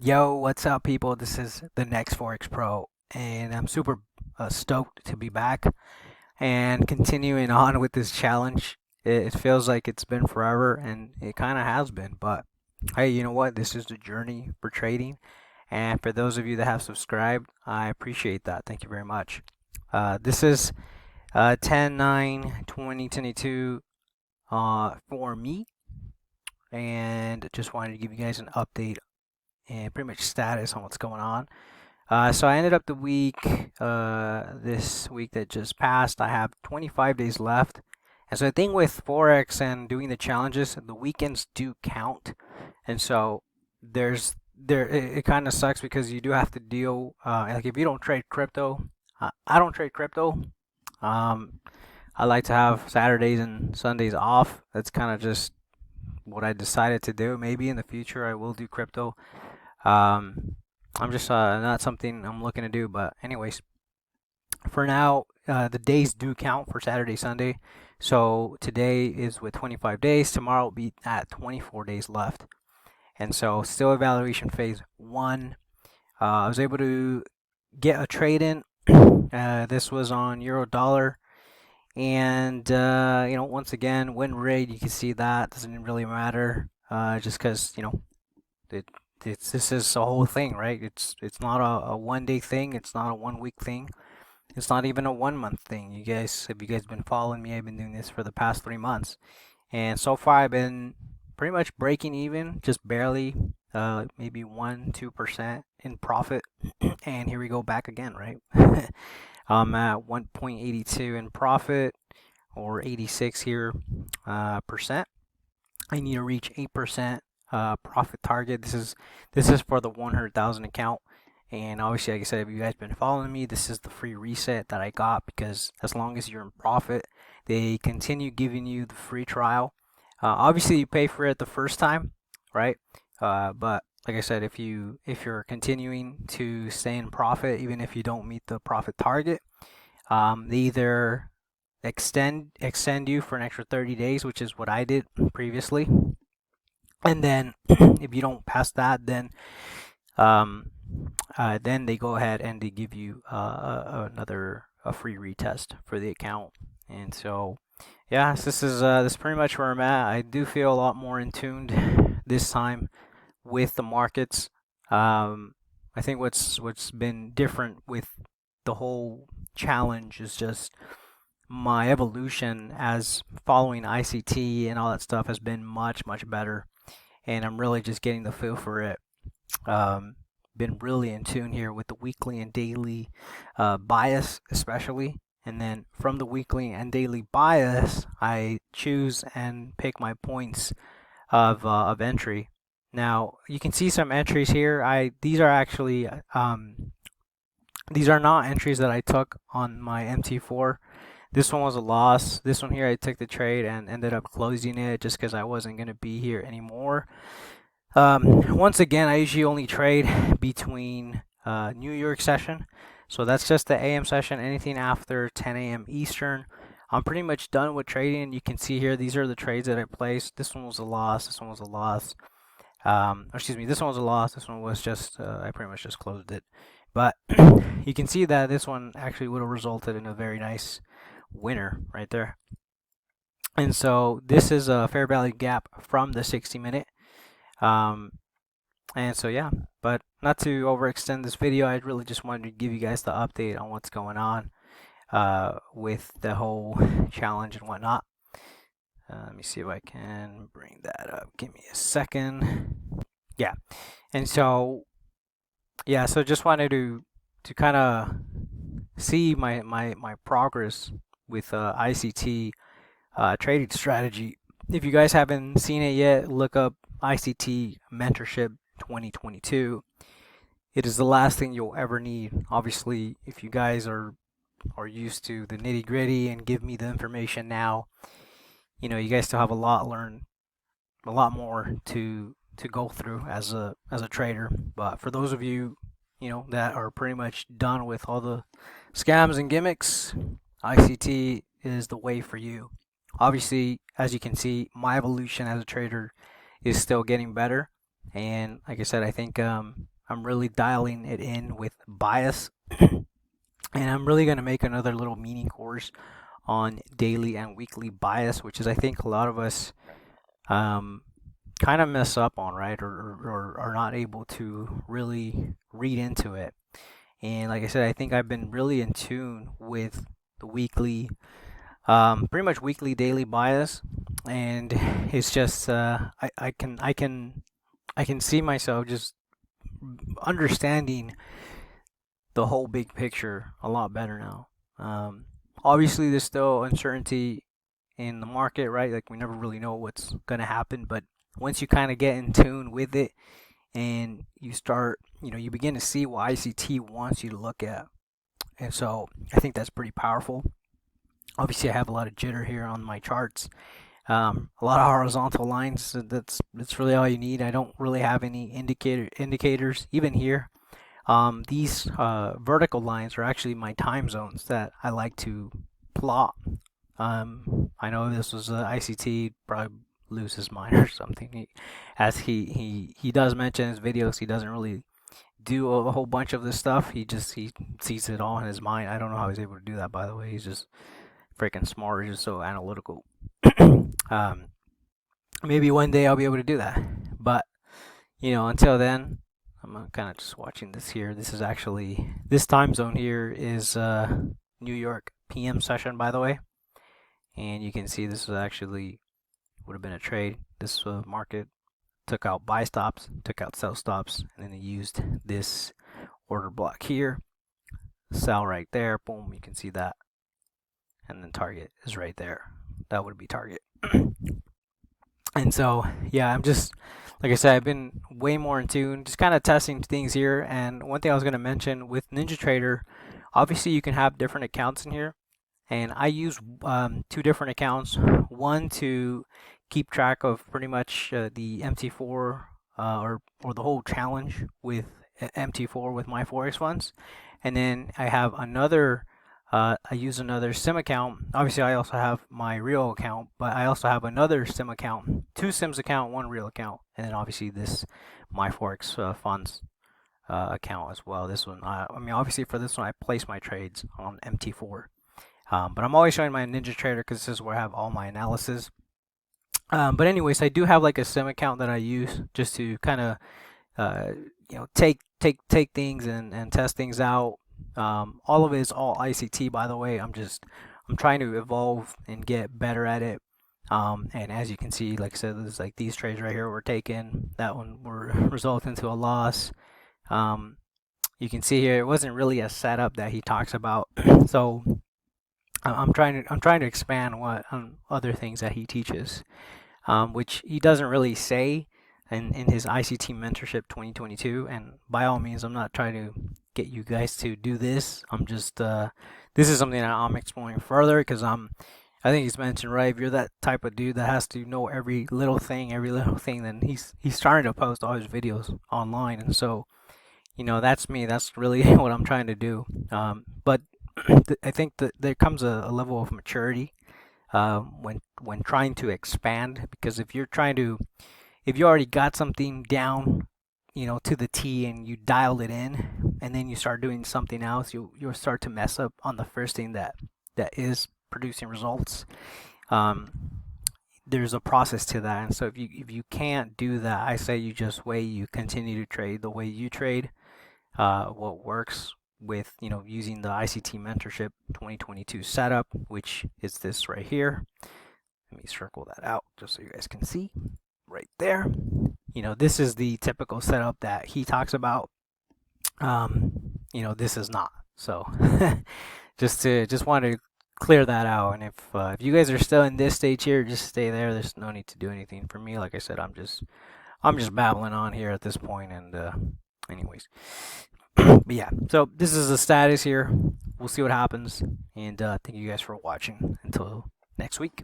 Yo, what's up, people? This is the next Forex Pro, and I'm super stoked to be back and continuing on with this challenge. It feels like it's been forever, and it kind of has been, but hey, you know what? This is the journey for trading, and for those of you that have subscribed, I appreciate that. Thank you very much. This is 10/9/2022 for me, and just wanted to give you guys an update and pretty much status on what's going on. So I ended up the week, this week that just passed. I have 25 days left. And so the thing with Forex and doing the challenges, the weekends do count. And so it kind of sucks because you do have to deal, like if you don't trade crypto, I don't trade crypto. Um, I like to have Saturdays and Sundays off. That's kind of just what I decided to do. Maybe in the future I will do crypto. Um, I'm just not something I'm looking to do. But anyways, for now, the days do count for Saturday, Sunday. So today is with 25 days. Tomorrow will be at 24 days left. And so still evaluation phase one. I was able to get a trade in. This was on euro dollar. And, once again, win rate, you can see that doesn't really matter. Just because, it, this is a whole thing, right? It's not a 1 day thing. It's not a 1 week thing. It's not even a 1 month thing. Have you guys been following me? I've been doing this for the past 3 months, and so far I've been pretty much breaking even, just barely, maybe 1-2% in profit. And here we go back again, right? I'm at 1.82 in profit, or 86 here percent. I need to reach 8% profit target. This is for the 100,000 account. And obviously, like I said, if you guys been following me, this is the free reset that I got because as long as you're in profit, they continue giving you the free trial. Obviously, you pay for it the first time, right? But like I said, if you're continuing to stay in profit, even if you don't meet the profit target, they either extend you for an extra 30 days, which is what I did previously, and then if you don't pass that, um, then they go ahead and they give you another a free retest for the account. And so, yeah, this is pretty much where I'm at. I do feel a lot more in tuned this time with the markets. I think what's been different with the whole challenge is just my evolution as following ICT and all that stuff has been much better, and I'm really just getting the feel for it. Um, been really in tune here with the weekly and daily bias, especially. And then from the weekly and daily bias, I choose and pick my points of entry. Now you can see some entries here. I these are actually these are not entries that I took on my MT4. This one was a loss. This one here, I took the trade and ended up closing it just because I wasn't going to be here anymore. Once again, I usually only trade between New York session. So that's just the AM session. Anything after 10 a.m. Eastern, I'm pretty much done with trading. You can see here, these are the trades that I placed. This one was a loss. This one was a loss. Excuse me, this one was a loss. This one was just, I pretty much just closed it. But you can see that this one actually would have resulted in a very nice winner right there. And so this is a fair value gap from the 60-minute. Um, and so yeah, but not to overextend this video, I really just wanted to give you guys the update on what's going on with the whole challenge and whatnot. Let me see if I can bring that up. Give me a second. Yeah, and so yeah, so just wanted to kind of see my progress with ICT trading strategy. If you guys haven't seen it yet, look up ICT Mentorship 2022. It is the last thing you'll ever need. Obviously, if you guys are used to the nitty gritty and give me the information now, you guys still have a lot more to go through as a trader. But for those of you, that are pretty much done with all the scams and gimmicks, ICT is the way for you. Obviously, as you can see, my evolution as a trader is still getting better. And like I said, I think I'm really dialing it in with bias, and I'm really going to make another little mini course on daily and weekly bias, which is I think a lot of us um, kind of mess up on, right? Or are not able to really read into it. And like I said, I think I've been really in tune with the weekly, pretty much weekly daily bias, and it's just I can see myself just understanding the whole big picture a lot better now. Obviously, there's still uncertainty in the market, right? Like we never really know what's gonna happen, but once you kind of get in tune with it and you start, you begin to see what ICT wants you to look at, and so I think that's pretty powerful. Obviously, I have a lot of jitter here on my charts. A lot of horizontal lines. So that's really all you need. I don't really have any indicators even here. These vertical lines are actually my time zones that I like to plot. I know this was ICT probably lose his mind or something. As he does mention in his videos, he doesn't really do a whole bunch of this stuff. He sees it all in his mind. I don't know how he's able to do that. By the way, he's just freaking smart. He's just so analytical. um, Maybe one day I'll be able to do that, but until then, I'm kind of just watching this here. This is actually this time zone here is New York PM session, by the way, and you can see this is actually would have been a trade. This market took out buy stops, took out sell stops, and then they used this order block here, sell right there. Boom, you can see that, and then target is right there. That would be target. And so, yeah, I'm just, like I said, I've been way more in tune, just kind of testing things here. And one thing I was going to mention with NinjaTrader, obviously you can have different accounts in here. And I use two different accounts. One to keep track of pretty much the MT4 or the whole challenge with MT4 with Myforexfunds. And then I have another I use another sim account. Obviously, I also have my real account, but I also have another sim account, two sims account, one real account, and then obviously this MyForex funds account as well. This one, I mean, obviously for this one, I place my trades on MT4, but I'm always showing my NinjaTrader because this is where I have all my analysis. But anyways, I do have like a sim account that I use just to kind of uh, take things and test things out. All of it is all ICT, by the way. I'm trying to evolve and get better at it. And as you can see, like I said, there's like these trades right here were taken. That one were result into a loss. Um, you can see here it wasn't really a setup that he talks about. So I'm trying to expand what other things that he teaches, which he doesn't really say in his ICT mentorship 2022. And by all means, I'm not trying to get you guys to do this. I'm just this is something that I'm exploring further because I think he's mentioned, right, if you're that type of dude that has to know every little thing, then he's starting to post all his videos online, and so that's me. That's really what I'm trying to do. But I think that there comes a level of maturity when trying to expand, because if you already got something down, to the T, and you dialed it in, and then you start doing something else, you'll start to mess up on the first thing that is producing results. Um, there's a process to that, and so if you can't do that, I say you just wait. You continue to trade the way you trade. What works with using the ICT mentorship 2022 setup, which is this right here. Let me circle that out just so you guys can see right there. This is the typical setup that he talks about. This is not. So just wanted to clear that out. And if you guys are still in this stage here, just stay there. There's no need to do anything for me. Like I said, I'm just babbling on here at this point. And anyways, but yeah. So this is the status here. We'll see what happens. And thank you guys for watching. Until next week.